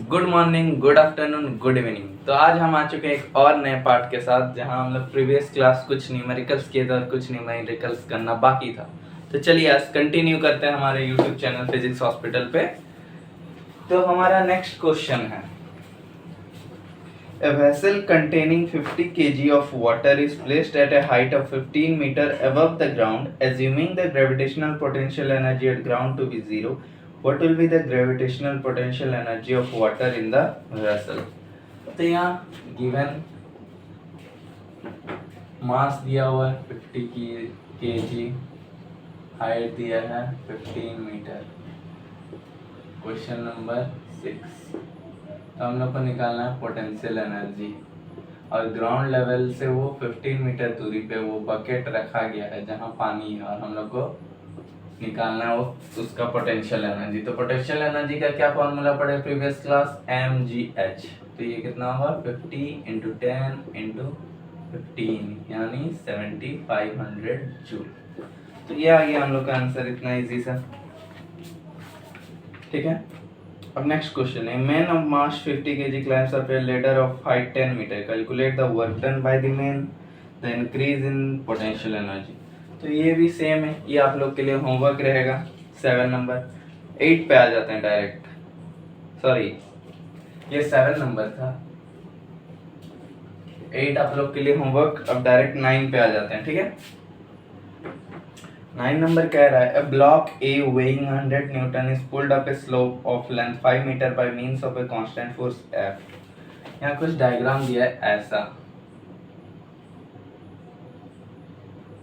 Good morning, good afternoon, good evening. तो आज हम आ चुके हैं एक और नए पार्ट के साथ, जहां हम लोग प्रीवियस क्लास कुछ न्यूमेरिकल्स किए थे और कुछ न्यूमेरिकल्स करना बाकी था। तो चलिए आज कंटिन्यू करते हैं हमारे यूट्यूब चैनल फिजिक्स हॉस्पिटल पे। तो हमारा नेक्स्ट क्वेश्चन है, A vessel containing 50 kg of water is placed at a height of 15 meter above the ground, assuming the gravitational potential energy at ground to be zero. What will be the gravitational potential energy of water in the vessel? तो यहाँ given मास दिया हुआ है 50 kg, height दिया है 15 metre. Question number 6, तो हम लोग को निकालना है पोटेंशियल एनर्जी, और ग्राउंड लेवल से वो 15 मीटर दूरी पे वो बकेट रखा गया है जहाँ पानी है, और हम लोग को निकालना है वो उसका पोटेंशियल एनर्जी। तो पोटेंशियल एनर्जी का क्या फॉर्मूला पढ़े प्रीवियस क्लास, mgh। तो ये कितना होगा 50 इंटू 10 इंटू 15 यानी 7500 जूल। तो ये आ गया हम लोग का आंसर, इतना इजी सा। ठीक है, अब नेक्स्ट क्वेश्चन है, man of mass 50 kg climbs up a ladder of height 10 meter. Calculate the work done by the man, the increase in potential energy. तो ये भी सेम है, ये आप लोग के लिए होमवर्क रहेगा। 7 नंबर 8 पे आ जाते हैं डायरेक्ट, सॉरी ये 7 नंबर था, 8 आप लोग के लिए होमवर्क। अब डायरेक्ट 9 पे आ जाते हैं। ठीक है, 9 नंबर कह रहा है, a block A weighing 100 Newton is pulled up a slope of length 5 meter by means of a constant force F. यहाँ कुछ डायग्राम दिया है ऐसा,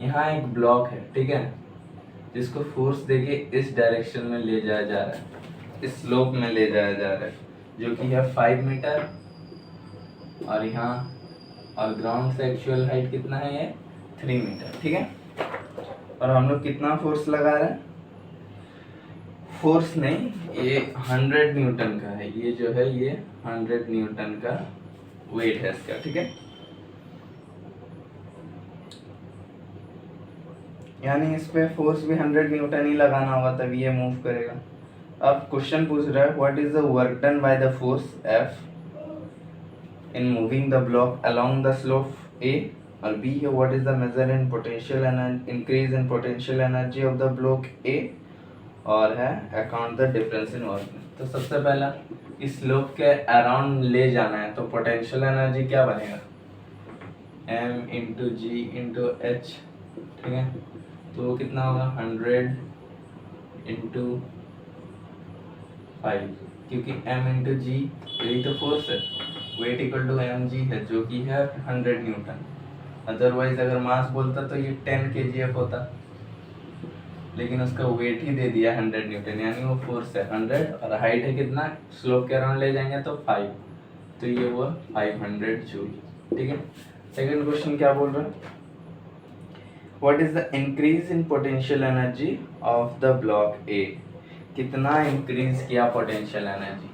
यहाँ एक ब्लॉक है, ठीक है, जिसको फोर्स देके इस डायरेक्शन में ले जाया जा रहा है, इस स्लोप में ले जाया जा रहा है, जो कि है 5 मीटर, और यहाँ और ग्राउंड से एक्चुअल हाइट कितना है, ये 3 मीटर। ठीक है, और हम लोग कितना फोर्स लगा रहे हैं, फोर्स नहीं, ये 100 न्यूटन का है, ये जो है ये 100 न्यूटन का वेट है इसका। ठीक है, यानी इस पे फोर्स भी 100 न्यूटन ही लगाना होगा तभी ये मूव करेगा। अब क्वेश्चन पूछ रहा है, what is the work done by the force F in moving the block along the slope A, और B है what is the measure in potential and increase in potential energy of the block A, और है account the difference in work। तो सबसे पहला इस slope के around ले जाना है, तो पोटेंशियल एनर्जी क्या बनेगा, m इंटू जी इंटू एच। ठीक है, तो वो कितना होगा 100 इंटू 5, क्योंकि m इंटू जी यही तो फोर्स है, weight equal to m g है जो कि है 100 न्यूटन। अदरवाइज अगर मास बोलता तो ये 10 kgf होता, लेकिन उसका वेट ही दे दिया 100 न्यूटन, यानी वो फोर्स है 100, और हाइट है कितना, स्लोप के अराउंड ले जाएंगे तो 5, तो ये वो 500 जूल। ठीक है, सेकंड क्वेश्चन क्या बोल रहा है, what is the increase in potential energy of the block ए। कितना इंक्रीज किया पोटेंशियल एनर्जी,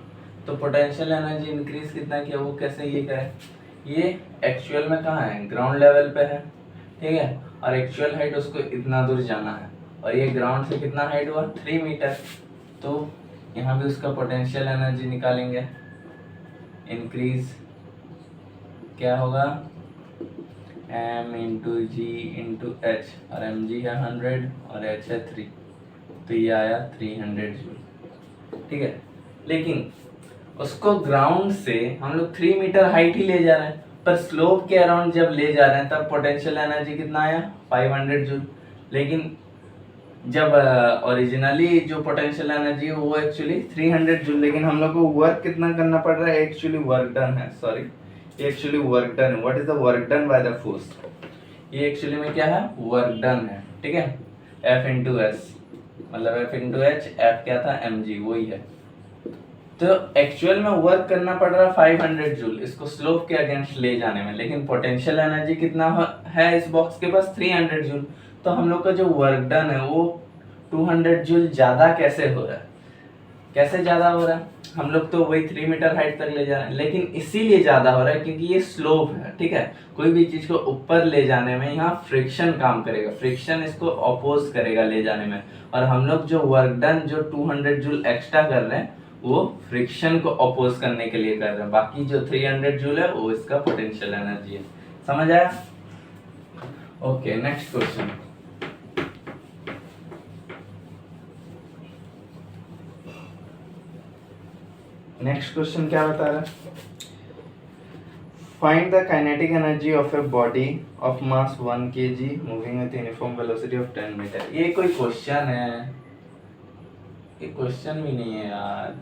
तो पोटेंशियल एनर्जी इंक्रीज कितना किया, वो कैसे ये करे, ये एक्चुअल में कहाँ है, ग्राउंड लेवल पे है। ठीक है, और एक्चुअल हाइट उसको इतना दूर जाना है, और ये ग्राउंड से कितना हाइट हुआ 3 मीटर, तो यहाँ भी उसका पोटेंशियल एनर्जी निकालेंगे। इंक्रीज क्या होगा, m इंटू जी इंटू एच, और एम जी है 100 और एच है 3, तो ये आया 300 जूल। ठीक है, लेकिन उसको ग्राउंड से हम लोग 3 मीटर हाइट ही ले जा रहे हैं, पर स्लोप के अराउंड जब ले जा रहे हैं तब पोटेंशियल एनर्जी कितना आया 500 जूल। लेकिन जब ओरिजिनली जो पोटेंशियल एनर्जी है वो एक्चुअली 300 जूल, लेकिन हम लोग को वर्क कितना करना पड़ रहा है, एक्चुअली वर्क डन है, सॉरी एक्चुअली वर्क डन है। What is the work done by the force, ये एक्चुअली में क्या है, वर्क डन है। ठीक है, F इंटू एस मतलब F इंटू एच, F क्या था mg, वही है। तो एक्चुअल में वर्क करना पड़ रहा है 500 जूल इसको स्लोप के अगेंस्ट ले जाने में, लेकिन पोटेंशियल एनर्जी कितना है इस बॉक्स के पास 300 जूल। तो हम लोग का जो वर्क डन है वो 200 जूल ज़्यादा कैसे हो रहा है, कैसे ज़्यादा हो रहा है, हम लोग तो वही 3 मीटर हाइट तक ले जा रहे हैं, लेकिन इसीलिए ज़्यादा हो रहा है क्योंकि ये स्लोप है। ठीक है, कोई भी चीज़ को ऊपर ले जाने में यहाँ फ्रिक्शन काम करेगा, फ्रिक्शन इसको अपोज करेगा ले जाने में, और हम लोग जो वर्क डन जो 200 जूल एक्स्ट्रा कर रहे हैं वो फ्रिक्शन को अपोज करने के लिए कर रहे हैं, बाकी जो 300 जूल है वो इसका पोटेंशियल एनर्जी है। समझ आया? Okay, next question. Next question क्या बता रहा है? Find the kinetic energy of a body of mass 1 kg moving with uniform velocity of 10 metre. ये कोई क्वेश्चन है? ये क्वेश्चन भी नहीं है यार,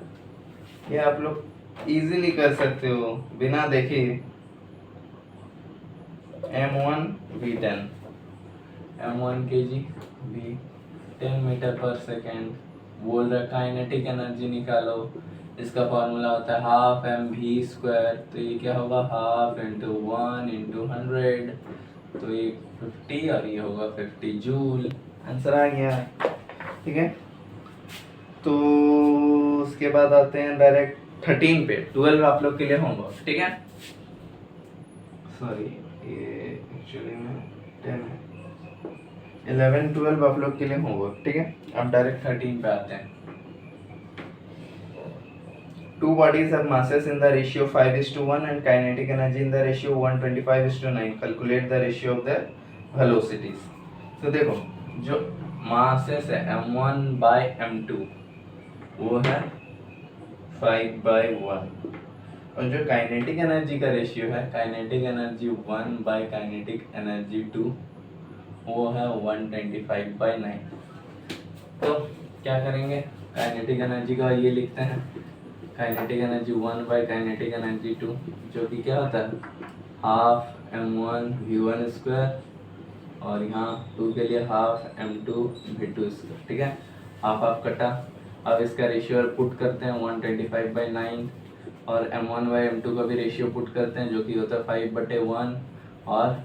ये आप लोग इजीली कर सकते हो बिना देखे। m1 v10, m1 kg v 10 metre पर सेकेंड। बोल रहा काइनेटिक एनर्जी निकालो, इसका फॉर्मूला होता है हाफ एम वी स्क्वायर। तो ये क्या होगा? हाफ इंटू 1 इंटू 100, तो ये 50 और ये होगा 50 जूल। आंसर आ गया, ठीक है। तो उसके बाद आते हैं डायरेक्ट 13 पे। 12 आप लोग के लिए होमवर्क, ठीक है। सॉरी, ये एक्चुअली में 10 है। 11 12 आप लोग के लिए होमवर्क, ठीक है। अब डायरेक्ट 13 पे आते हैं। Two bodies have masses in the ratio 5:1 and kinetic energy in the ratio 125:9. Calculate the ratio of their velocities. तो देखो, जो masses है m1 by m2 वो है 5/1, और जो काइनेटिक एनर्जी का रेशियो है, kinetic energy 1 by kinetic energy 2 वो है 125/9। तो क्या करेंगे? काइनेटिक एनर्जी का ये लिखते हैं, kinetic energy 1 by kinetic energy 2, जो कि क्या होता है? हाफ m1 v1 स्क्वायर, और यहाँ 2 के लिए हाफ m2 v2 स्क्वायर, ठीक है। हाफ हाफ कटा। अब इसका रेशियो पुट करते हैं 125/9, और m1 by m2 का भी रेशियो पुट करते हैं, जो कि होता है 5/1, और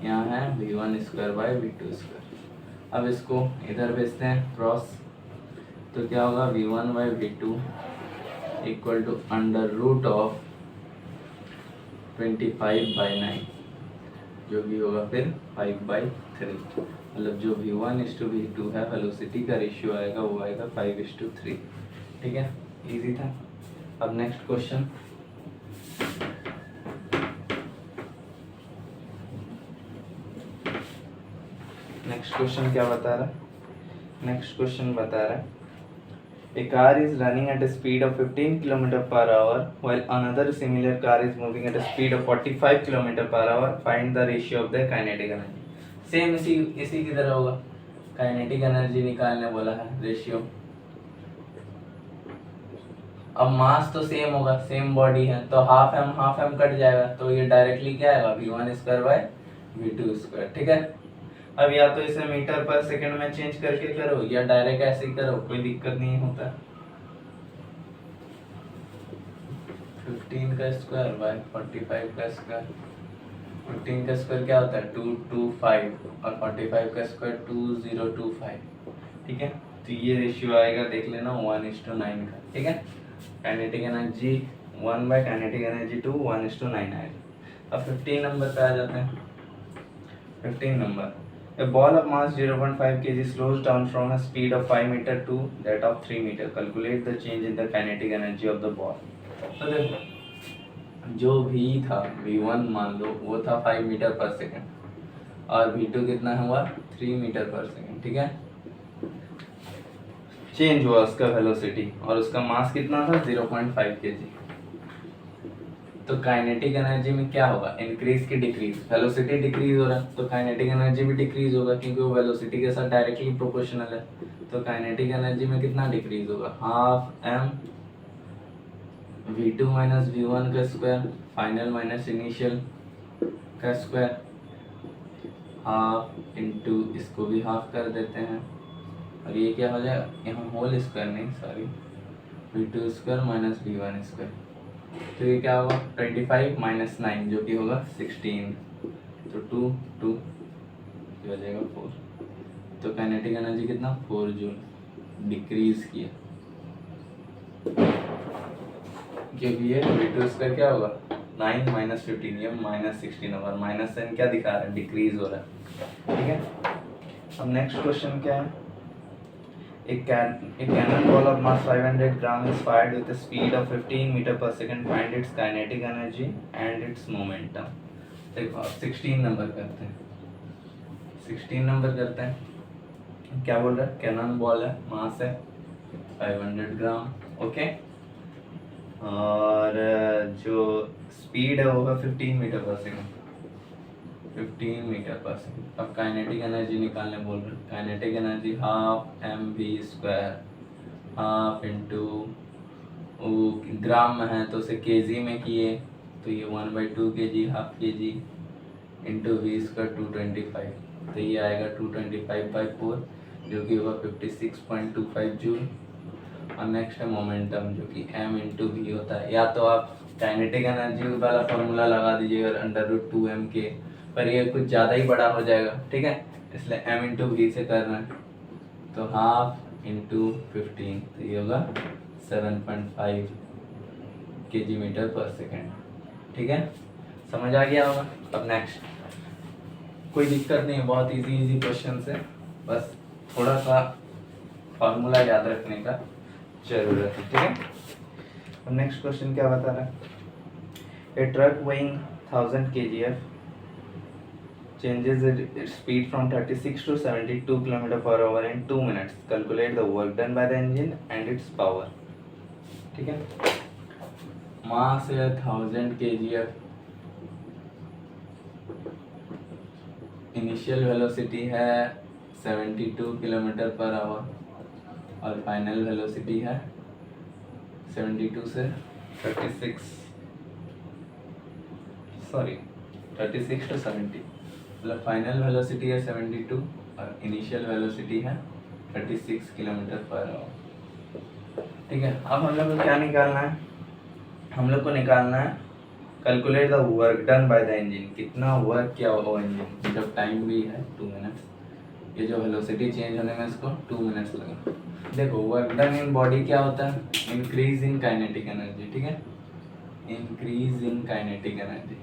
यहाँ है v1 square by v2 square. अब इसको इधर भेजते हैं क्रॉस, तो क्या होगा? v1 by v2 equal to under root of 25/9, जो भी होगा फिर 5/3। मतलब जो v1:v2 है, वेलोसिटी का रेशियो आएगा वो आएगा 5:3, ठीक है। इजी था। अब नेक्स्ट क्वेश्चन। नेक्स्ट क्वेश्चन क्या बता रहा है? नेक्स्ट क्वेश्चन बता रहा है A car is running at a speed of 15 km/h while another similar car is moving at a speed of 45 km/h. Find the ratio of the kinetic energy. Same इसी की तरह होगा। काइनेटिक एनर्जी निकालने बोला है, रेशियो। अब मास तो same होगा, सेम बॉडी है, तो हाफ एम कट जाएगा, तो ये डायरेक्टली क्या आएगा? v1 square by v2 square, ठीक है। अब या तो इसे मीटर पर सेकंड में चेंज करके करो, या डायरेक्ट ऐसे ही करो, कोई दिक्कत नहीं होता। 15 का स्क्वायर बाय 45 का स्क्वायर। 15 का स्क्वायर क्या होता है? 225, और 45 का स्क्वायर 2025, ठीक है। तो ये रेशियो आएगा, देख लेना, 1:9 का, ठीक है। Kinetic energy 1 by kinetic energy 2 1:9 आएगा। अब 15 नंबर पे आ जाते हैं। 15 number, A ball of mass 0.5 kg slows down from a speed of 5 meter to that of 3 meter. Calculate the change in the kinetic energy of the ball. तो देखो, जो v था v1 मान लो वो था 5 मीटर पर सेकेंड, और v2 कितना हुआ? 3 मीटर पर सेकेंड, ठीक है। चेंज हुआ उसका वेलोसिटी, और उसका मास कितना था? 0.5 kg। तो काइनेटिक एनर्जी में क्या होगा? इंक्रीज की डिक्रीज? वेलोसिटी डिक्रीज हो रहा है, तो काइनेटिक एनर्जी भी डिक्रीज होगा, क्योंकि वो वेलोसिटी के साथ डायरेक्टली प्रोपोर्शनल है। तो काइनेटिक एनर्जी में कितना डिक्रीज होगा? Half m v2 minus v1 का स्क्वायर, फाइनल माइनस इनिशियल का स्क्वायर, हाफ इंटू इसको भी हाफ कर देते हैं, और ये क्या हो जाएगा? यहाँ होल स्क्वायर नहीं, sorry, v2 square minus v1 square. तो ये क्या होगा? 25 माइनस 9, जो कि होगा 16, तो 2 हो जाएगा 4। तो काइनेटिक एनर्जी कितना? 4 जूल डिक्रीज किया, क्योंकि ये v2 स्क्वायर क्या होगा? 9 माइनस 15, ये माइनस 16 होगा। माइनस साइन क्या दिखा रहा है? डिक्रीज हो रहा है, ठीक है। अब नेक्स्ट क्वेश्चन क्या है? A cannonball of mass 500 gram is fired with a speed of 15 meter per second. Find its kinetic energy and its momentum. देखो अब 16 नंबर करते हैं, 16 नंबर करते हैं। क्या बोल रहा है? कैनन बॉल है, मास है 500 ग्राम, ओके, और जो स्पीड है वो है 15 मीटर पर सेकंड, 15 मीटर पर सेकंड। अब काइनेटिक एनर्जी निकालने बोल रहे हैं। Kinetic energy half m v square, half into gram में है तो उसे केजी में किए तो ये 1/2 kg, half kg into v square 225, तो ये आएगा 225/4 जो कि होगा 56.25 जूल। और नेक्स्ट है मोमेंटम जो कि m इंटू वी होता है। या तो आप काइनेटिक एनर्जी वाला फॉर्मूला लगा दीजिएगा √2m के, पर ये कुछ ज़्यादा ही बड़ा हो जाएगा, ठीक है, इसलिए m इंटू वी से कर रहे हैं। तो हाफ इंटू 15 तो ये होगा 7.5 kg मीटर पर सेकेंड, ठीक है, समझ आ गया होगा। अब नेक्स्ट, कोई दिक्कत नहीं है, बहुत इजी क्वेश्चन है, बस थोड़ा सा फार्मूला याद रखने का जरूरत है, ठीक है। अब नेक्स्ट क्वेश्चन क्या बता रहा है? ए truck weighing 1000 kgf changes its speed from 36 to 72 km/h in 2 minutes. Calculate the work done by the engine and its power. ठीक है, मास है 1000 kgf, इनिशियल वेलोसिटी है 72 km/h और फाइनल वेलोसिटी है 72 से 36 to 70, मतलब फाइनल वेलोसिटी है 72 और इनिशियल वेलोसिटी है 36 km/h, ठीक है। अब हम लोग को क्या निकालना है? हम लोग को निकालना है calculate the work done by the engine, कितना वर्क किया होगा इंजन, जब टाइम भी है 2 मिनट्स, ये जो वेलोसिटी चेंज होने में इसको 2 मिनट्स लगे। देखो वर्क डन इन बॉडी क्या होता है? इंक्रीज इन काइनेटिक एनर्जी, ठीक है, इंक्रीज इन काइनेटिक एनर्जी,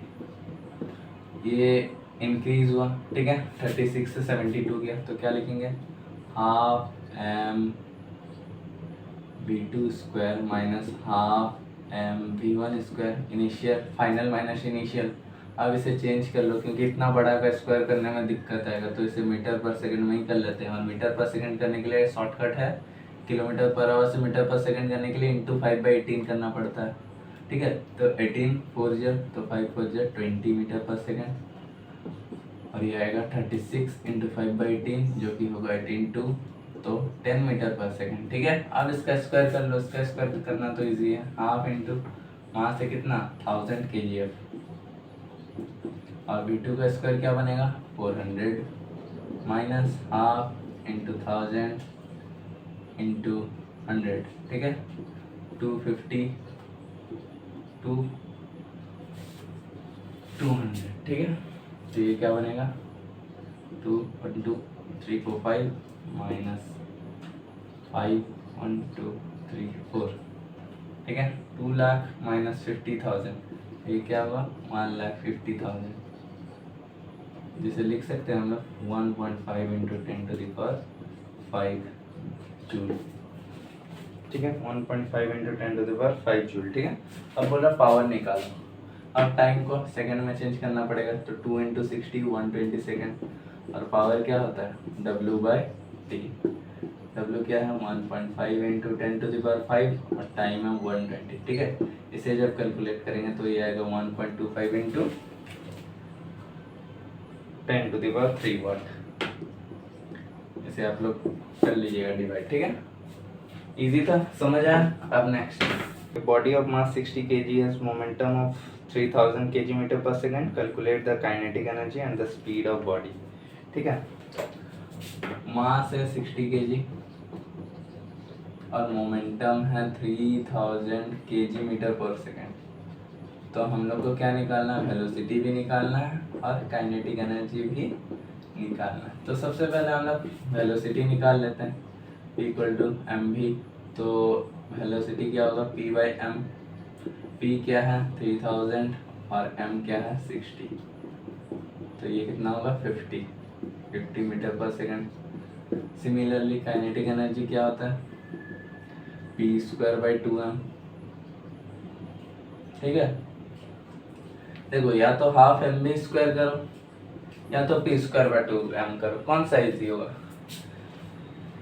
ये इंक्रीज हुआ, ठीक है, 36 से 72 गया तो क्या लिखेंगे? Half m v2 square minus half m v1 square, initial final minus initial. अब इसे चेंज कर लो क्योंकि इतना बड़ा का स्क्वायर करने में दिक्कत आएगा, तो इसे मीटर पर सेकंड में ही कर लेते हैं। और मीटर पर सेकंड करने के लिए शॉर्टकट है, km/h से मीटर पर सेकंड करने के लिए इंटू 5/18 करना पड़ता है, ठीक है। तो 18 4 तो 5 4 20 मीटर पर सेकंड, और ये आएगा 36 इंटू 5/18 जो कि होगा 18 तो 10 मीटर पर सेकंड, ठीक है। अब इसका स्क्वायर कर लो, इसका स्क्वायर करना तो इजी है, हाफ इंटू मास है कितना 1000 kgf, और v2 का स्क्वायर क्या बनेगा 400 माइनस हाफ इंटू 1000 इंटू 100, ठीक है, 250 टू 200, ठीक है। तो ये क्या बनेगा 2 1 2 3 4 5 माइनस 5 1 2 3 4, ठीक है। 2 लाख माइनस 50,000, ये क्या हुआ 1,50,000, जिसे लिख सकते हैं हम लोग 1.5 इंटू 10⁵ जूल, ठीक है, 1.5 इंटू 10⁵ जूल, ठीक है। अब बोल रहा पावर निकालो, अब टाइम को सेकंड में चेंज करना पड़ेगा, तो 2 इंटू 60 120 सेकेंड, और पावर क्या होता है W/T, W क्या है 1.5 इंटू 10⁵ और टाइम है 120, ठीक है। इसे जब कैलकुलेट करेंगे तो ये आएगा 1.25 इंटू 10⁵ वाट, इसे आप लोग कर लीजिएगा डिवाइड, ठीक है, इजी था, समझ आया। अब next, body of mass 60 kg has momentum of 3000 kg metre पर second, calculate the kinetic energy and the speed of body, ठीक है। मास है 60 kg और मोमेंटम है 3000 kg मीटर पर सेकंड, तो हम लोग को क्या निकालना है, वेलोसिटी भी निकालना है और काइनेटिक एनर्जी भी निकालना है। तो सबसे पहले हम लोग वेलोसिटी निकाल लेते हैं, P=mv, तो वेलोसिटी क्या होगा P/m, P क्या है 3000 और m क्या है 60, तो ये कितना होगा 50 मीटर पर सेकंड। सिमिलरली काइनेटिक एनर्जी क्या होता है, p²/2m। ठीक है, देखो या तो हाफ mv² करो या तो p²/2m करो, कौन सा इजी होगा।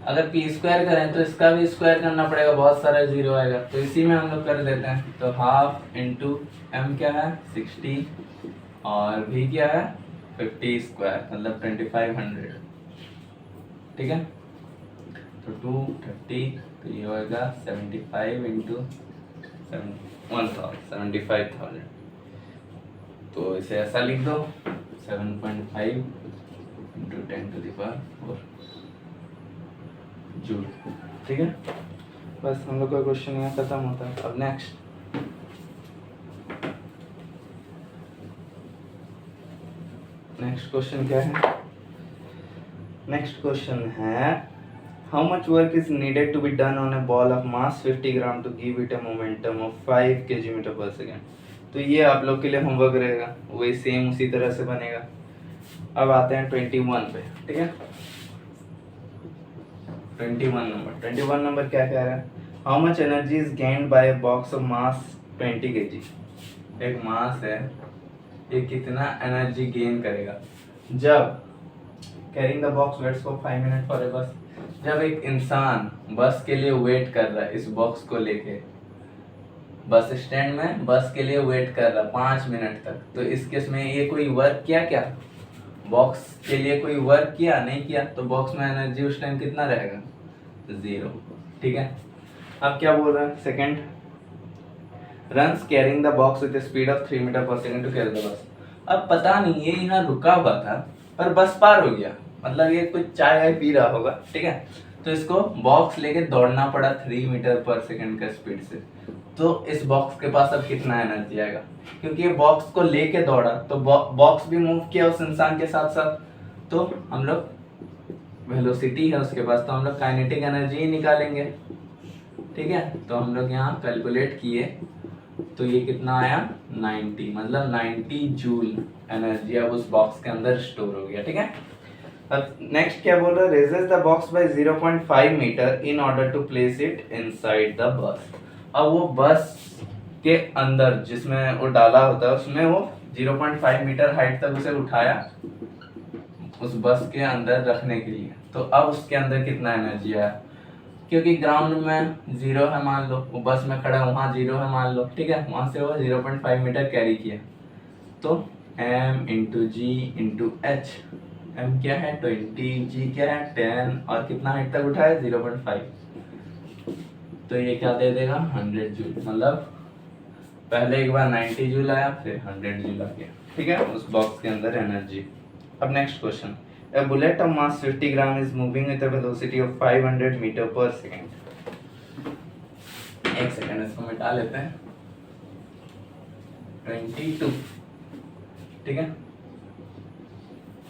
अगर p² करें तो इसका भी स्क्वायर करना पड़ेगा, बहुत सारा जीरो आएगा, तो इसी में हम लोग कर देते हैं। तो हाफ इंटू m क्या है 60 और v क्या है 50², मतलब 2500। ठीक है, तो 230, तो ये होगा 75 इंटू 75,000। तो इसे ऐसा लिख दो 7.5 इंटू 10⁴ जूल। ठीक है, बस हम लोग का क्वेश्चन यहाँ खत्म होता है। अब नेक्स्ट क्वेश्चन क्या है। नेक्स्ट क्वेश्चन है how much work is needed to be done on a ball of mass 50 gram to give it a momentum of 5 kg/s। तो ये आप लोग के लिए होमवर्क रहेगा, वही सेम उसी तरह से बनेगा। अब आते हैं 21 पे। ठीक है, 21 नंबर क्या कह रहा है, how much energy is gained by a box of mass 20 kg। एक मास है, ये कितना एनर्जी गेन करेगा जब carrying the box waits for 5 minute for a बस। जब एक इंसान बस के लिए वेट कर रहा है, इस बॉक्स को लेके बस स्टैंड में बस के लिए वेट कर रहा 5 मिनट तक, तो इस केस में ये कोई वर्क किया क्या, बॉक्स के लिए कोई वर्क किया नहीं किया, तो बॉक्स में एनर्जी उस टाइम कितना रहेगा 0। ठीक है, अब क्या बोल रहा है second, runs carrying the box with speed of 3 metre पर सेकंड टू कैरी द बस। अब पता नहीं ये यहाँ रुका हुआ था पर बस पार हो गया, मतलब ये कुछ चाय पी रहा होगा। ठीक है, तो इसको बॉक्स लेके दौड़ना पड़ा 3 मीटर पर सेकंड का स्पीड से। तो इस बॉक्स के पास अब कितना एनर्जी आएगा, क्योंकि ये बॉक्स को लेके दौड़ा तो बॉक्स भी मूव किया उस इंसान के साथ साथ, तो हम लोग वेलोसिटी है उसके पास, तो हम लोग काइनेटिक एनर्जी ही निकालेंगे। ठीक है, तो हम लोग यहाँ कैलकुलेट किए तो ये कितना आया 90, मतलब 90 जूल एनर्जी अब उस बॉक्स के अंदर स्टोर हो गया। ठीक है, अब नेक्स्ट क्या बोल रहा है, raises the box by 0.5 metre in order to place it inside the बस। अब वो बस के अंदर जिसमें वो डाला होता है उसमें वो 0.5 मीटर हाइट तक उसे उठाया उस बस के अंदर रखने के लिए, तो अब उसके अंदर कितना एनर्जी आया, क्योंकि ग्राउंड में 0 है मान लो, वो बस में खड़ा वहाँ 0 है मान लो। ठीक है, वहाँ से वो 0.5 मीटर कैरी किया, तो m इंटू जी इंटू एच, m क्या है 20, g क्या है 10 और कितना हाइट तक उठाया 0.5, तो ये क्या दे देगा 100 जूल। मतलब पहले एक बार 90 जूल आया फिर 100 जूल आ गया। ठीक है, उस बॉक्स के अंदर एनर्जी। अब next question, a bullet of mass 50 gram is moving with a velocity of 500 meter per second। एक सेकंड इसको मिटा लेते हैं। 22। ठीक है,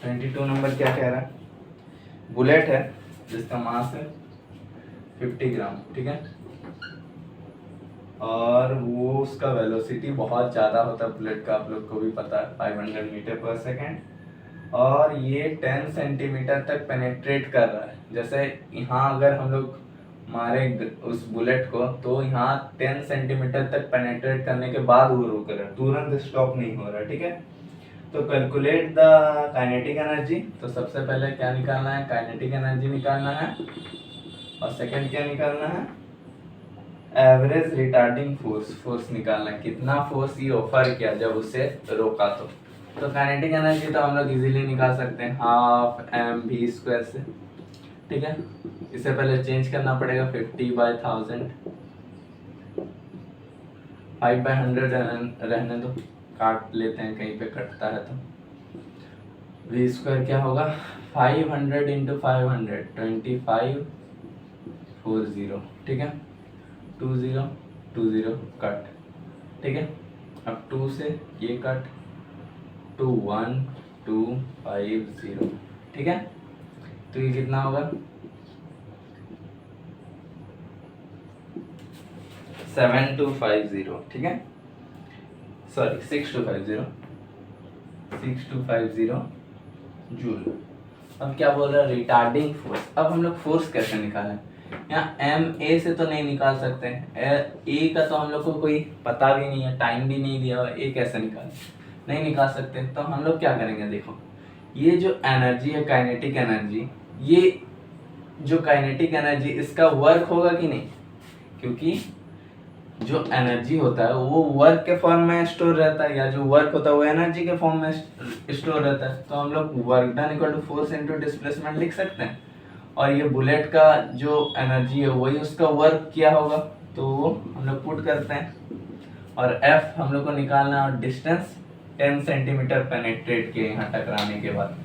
22 नंबर क्या कह रहा है, बुलेट है जिसका मास है 50 ग्राम। ठीक है, और वो उसका वेलोसिटी बहुत ज़्यादा होता है बुलेट का, आप लोग को भी पता है 500 मीटर पर सेकेंड, और ये 10 सेंटीमीटर तक पेनेट्रेट कर रहा है। जैसे यहाँ अगर हम लोग मारे उस बुलेट को तो यहाँ 10 सेंटीमीटर तक पेनेट्रेट करने के बाद वो रुक रहा है, तुरंत स्टॉप नहीं हो रहा। ठीक है, तो कैलकुलेट द काइनेटिक एनर्जी। तो सबसे पहले क्या निकालना है, काइनेटिक एनर्जी निकालना है, और सेकंड क्या निकालना है, एवरेज रिटार्डिंग फोर्स निकालना है, कितना फोर्स ये ऑफर किया जब उसे रोका। तो काइनेटिक एनर्जी तो हम लोग इजीली निकाल सकते हैं हाफ mv² से। ठीक है, इससे पहले चेंज करना पड़ेगा 50/1000, 5/100 रहने दो, काट लेते हैं कहीं पे कटता है तो। v² क्या होगा 500 इंटू 500 2540। ठीक है, 20 कट। ठीक है, अब 2 से ये कट 21250। ठीक है, तो ये कितना होगा 7250। ठीक है, सॉरी 6250 जूल। अब क्या बोल रहा है, रिटार्डिंग फोर्स। अब हम लोग फोर्स कैसे निकालें, यहाँ एम ए से तो नहीं निकाल सकते हैं, ए का तो हम लोग को कोई पता भी नहीं है, टाइम भी नहीं दिया हुआ, ए कैसे निकालें, नहीं निकाल सकते। तो हम लोग क्या करेंगे, देखो ये जो एनर्जी है काइनेटिक एनर्जी, ये जो काइनेटिक एनर्जी इसका वर्क होगा कि नहीं, क्योंकि जो एनर्जी होता है वो वर्क के फॉर्म में स्टोर रहता है, या जो वर्क होता है वो एनर्जी के फॉर्म में स्टोर रहता है। तो हम लोग work done equal to force into displacement लिख सकते हैं, और ये बुलेट का जो एनर्जी है वही उसका वर्क किया होगा, तो वो हम लोग पुट करते हैं। और एफ हम लोग को निकालना है, और डिस्टेंस 10 सेंटीमीटर पेनेट्रेट किए यहाँ टकराने के बाद,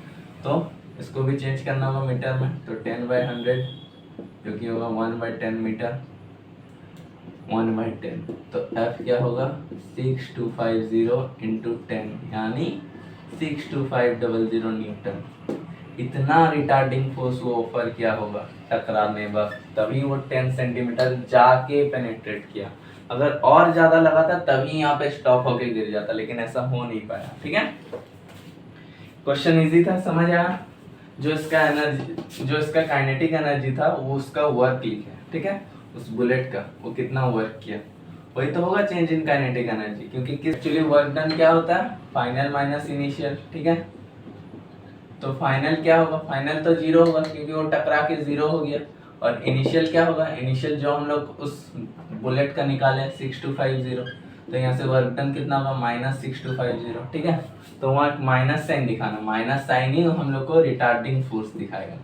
तो इसको भी चेंज करना होगा मीटर में, तो 10/100 जो कि होगा 1/10 मीटर, 1/10। तो F क्या होगा 6250 इंटू 10 यानी 62500 न्यूटन। इतना रिटार्डिंग फोर्स वो ऑफर किया होगा टकराने वक्त, तभी वो 10 सेंटीमीटर जाके पेनिट्रेट किया। अगर और ज्यादा लगा था तभी यहाँ पे स्टॉप होके गिर जाता, लेकिन ऐसा हो नहीं पाया। ठीक है, क्वेश्चन इजी था, समझ आया। जो इसका काइनेटिक एनर्जी था वो उसका वर्क लिखा है, ठीक है, उस बुलेट का वो कितना वर्क किया, वही तो होगा चेंज इन काइनेटिक एनर्जी, क्योंकि एक्चुअली वर्क डन क्या होता है, फाइनल माइनस इनिशियल। ठीक है, तो फाइनल क्या होगा, फाइनल तो 0 होगा क्योंकि वो टकरा के 0 हो गया, और इनिशियल क्या होगा, इनिशियल जो हम लोग उस बुलेट का निकाले 6250, तो यहाँ से वर्क डन कितना होगा -6250। ठीक है, तो वहाँ एक माइनस साइन दिखाना, माइनस साइन ही हम लोग को रिटार्डिंग फोर्स दिखाएगा।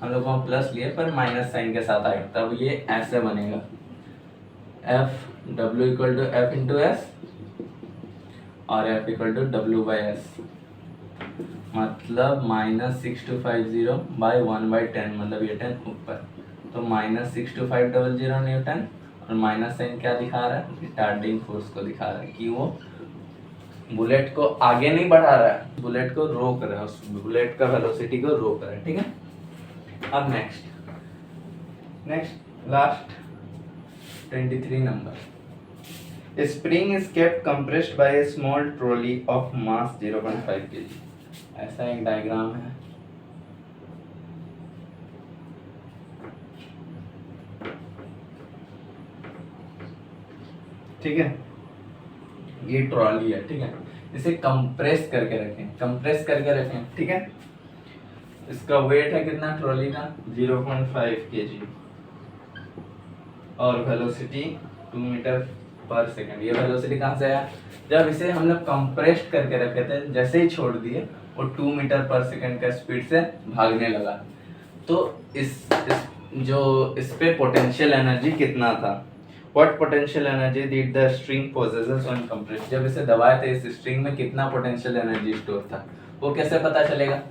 हम लोग को प्लस लिए पर माइनस साइन के साथ आएगा, तब ये ऐसे बनेगा, F W equal to F into S और F equal to W by S, मतलब -6250 बाई 1/10, मतलब ये 10 ऊपर, तो -6250 न्यूटन, और माइनस साइन क्या दिखा रहा है, रिटार्डिंग फोर्स को दिखा रहा है कि वो बुलेट को आगे नहीं बढ़ा रहा है, बुलेट को रोक रहा है, उस बुलेट का वेलोसिटी को रोक रहा है। ठीक है, अब next last 23 number, spring is kept compressed by a small trolley of mass 0.5 kg। ऐसा एक डायग्राम है, ठीक है, ये ट्रॉली है। ठीक है, इसे कंप्रेस करके रखें, ठीक है, इसका वेट है कितना ट्रॉली का 0.5 kg, और वेलोसिटी 2 मीटर पर सेकंड। ये वेलोसिटी कहाँ से आया, जब इसे हम लोग कंप्रेस करके रखे थे, जैसे ही छोड़ दिए वो 2 मीटर पर सेकंड का स्पीड से भागने लगा। तो इस पे पोटेंशियल एनर्जी कितना था, what potential energy did the string possesses when compressed. जब इसे दबाए थे इस स्ट्रिंग में कितना पोटेंशियल एनर्जी स्टोर था, वो कैसे पता चलेगा,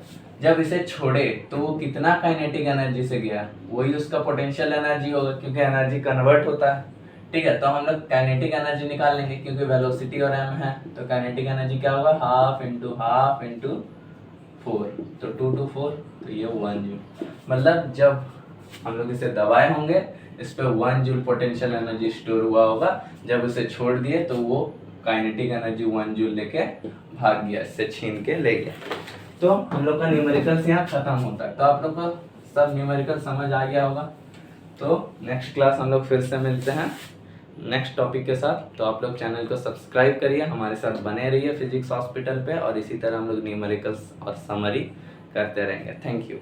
जब इसे छोड़े तो वो कितना काइनेटिक एनर्जी से गया, वही उसका पोटेंशियल एनर्जी होगा, क्योंकि एनर्जी कन्वर्ट होता है। ठीक है, तो हम लोग काइनेटिक एनर्जी निकाल लेंगे, क्योंकि वेलोसिटी और एम है, तो काइनेटिक एनर्जी क्या होगा, हाफ इंटू 4, तो 2 to 4, तो ये 1 जूल। मतलब जब हम लोग इसे दबाए होंगे इस पे 1 जूल पोटेंशियल एनर्जी स्टोर हुआ होगा, जब उसे छोड़ दिए तो वो काइनेटिक एनर्जी 1 जूल लेके भाग गया, इससे छीन के ले गया। तो हम लोग का न्यूमेरिकल्स यहाँ खत्म होता है। तो आप लोग को सब न्यूमेरिकल समझ आ गया होगा। तो नेक्स्ट क्लास हम लोग फिर से मिलते हैं नेक्स्ट टॉपिक के साथ। तो आप लोग चैनल को सब्सक्राइब करिए, हमारे साथ बने रहिए फिजिक्स हॉस्पिटल पे, और इसी तरह हम लोग न्यूमेरिकल्स और समरी करते रहेंगे। Thank you.